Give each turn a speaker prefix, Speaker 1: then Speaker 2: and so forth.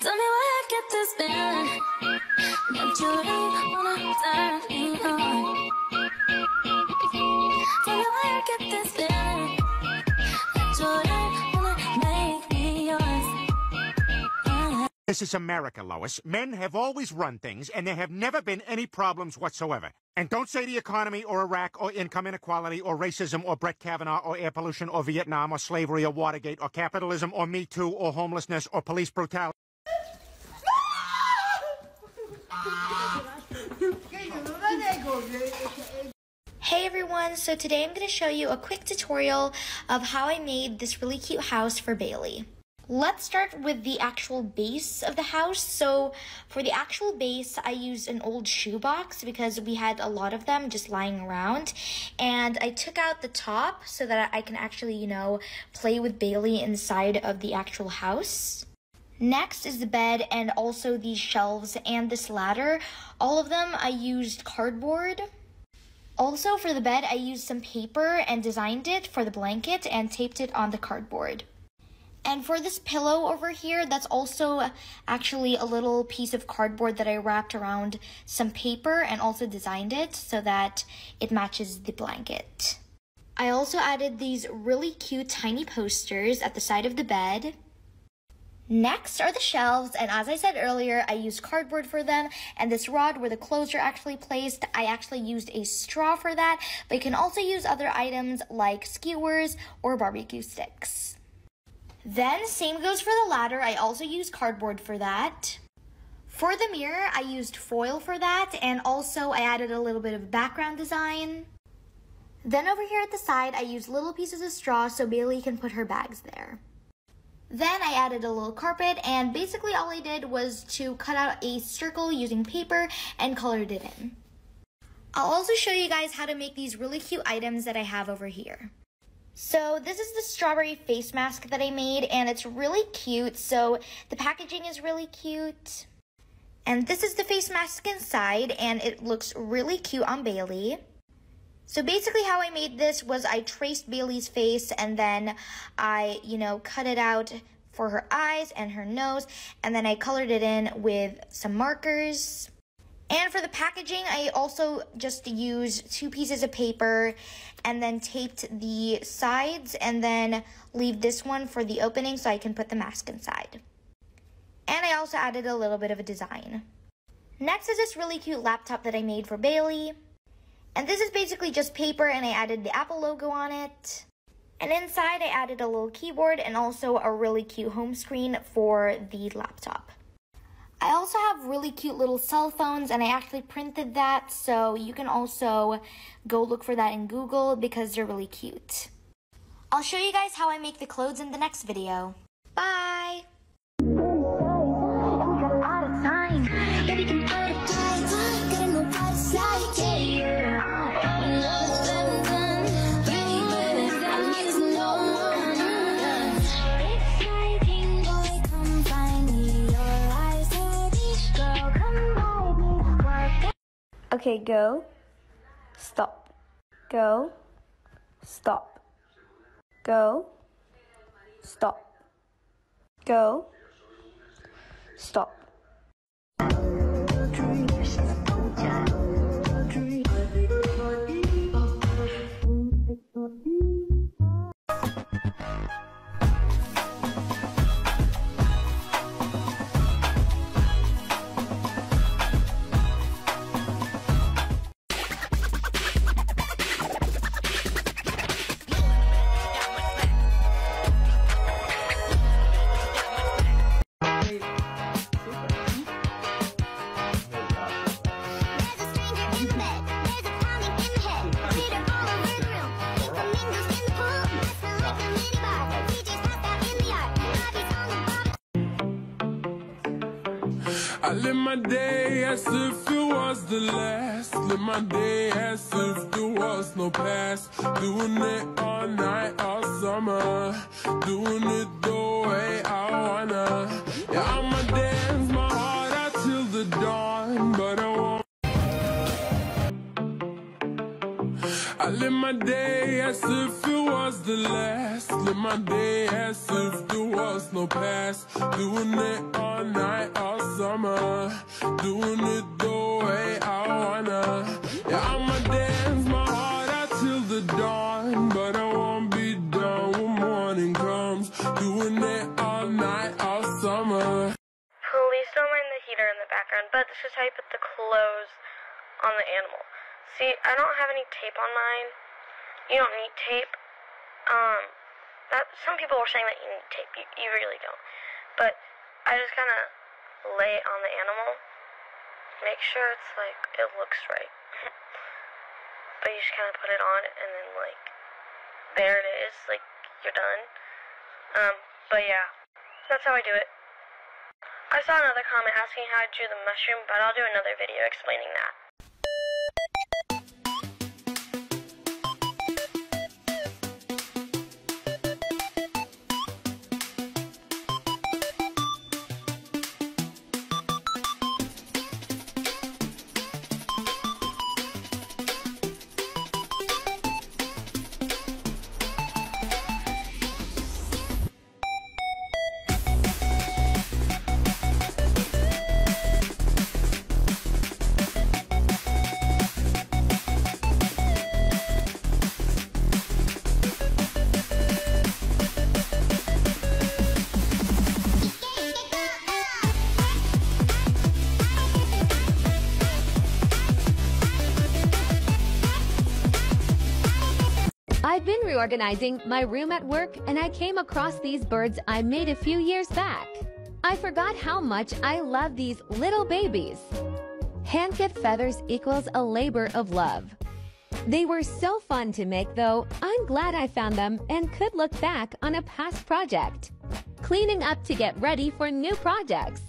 Speaker 1: Tell me why I get this feeling that you really wanna turn me on. Tell me why I get this feeling that you really wanna make me yours.
Speaker 2: This is America, Lois. Men have always run things, and there have never been any problems whatsoever. And don't say the economy or Iraq or income inequality or racism or Brett Kavanaugh or air pollution or Vietnam or slavery or Watergate or capitalism or Me Too or homelessness or police brutality.
Speaker 3: Hey everyone, so today I'm going to show you a quick tutorial of how I made this really cute house for Bailey. Let's start with the actual base of the house. So for the actual base, I used an old shoebox because we had a lot of them just lying around. And I took out the top so that I can actually, play with Bailey inside of the actual house. Next is the bed and also these shelves and this ladder. All of them I used cardboard. Also for the bed, I used some paper and designed it for the blanket and taped it on the cardboard. And for this pillow over here, that's also actually a little piece of cardboard that I wrapped around some paper and also designed it so that it matches the blanket. I also added these really cute tiny posters at the side of the bed. Next are the shelves, and as I said earlier, I used cardboard for them, and this rod where the clothes are actually placed, I actually used a straw for that, but you can also use other items like skewers or barbecue sticks. Then, same goes for the ladder, I also used cardboard for that. For the mirror, I used foil for that, and also I added a little bit of background design. Then over here at the side, I used little pieces of straw so Bailey can put her bags there. Then I added a little carpet, and basically all I did was to cut out a circle using paper and colored it in. I'll also show you guys how to make these really cute items that I have over here. So this is the strawberry face mask that I made, and it's really cute. So the packaging is really cute. And this is the face mask inside, and it looks really cute on Bailey. So basically how I made this was I traced Bailey's face and then I, cut it out for her eyes and her nose, and then I colored it in with some markers. And for the packaging, I also just used 2 pieces of paper and then taped the sides and then leave this one for the opening so I can put the mask inside. And I also added a little bit of a design. Next is this really cute laptop that I made for Bailey. And this is basically just paper, and I added the Apple logo on it. And inside I added a little keyboard and also a really cute home screen for the laptop. I also have really cute little cell phones, and I actually printed that, so you can also go look for that in Google because they're really cute. I'll show you guys how I make the clothes in the next video. Bye! Okay, go, stop, go, stop, go, stop, go, stop.
Speaker 4: I live my day as if it was the last. Live my day as if there was no past. Doing it all night, all summer. Doing it the way I wanna. Yeah, I'ma dance my heart out till the dawn, but I won't. I live my day as if it was the last. Live my day as if there was no past. Doing it all night. doing it the way I wanna. Yeah, I'ma dance my heart out till the dawn, but I won't be done when morning comes. Doing it all night, all summer.
Speaker 5: Please don't mind the heater in the background, but this is how you put the clothes on the animal. See, I don't have any tape on mine. You don't need tape. Some people were saying that you need tape. You really don't. But I just kind of lay it on the animal. Make sure it's like, it looks right. But you just kind of put it on and then like, there it is. Like, you're done. But yeah, that's how I do it. I saw another comment asking how I drew the mushroom, but I'll do another video explaining that.
Speaker 6: I've been reorganizing my room at work and I came across these birds I made a few years back. I forgot how much I love these little babies. Hand-cut feathers equals a labor of love. They were so fun to make though, I'm glad I found them and could look back on a past project. Cleaning up to get ready for new projects.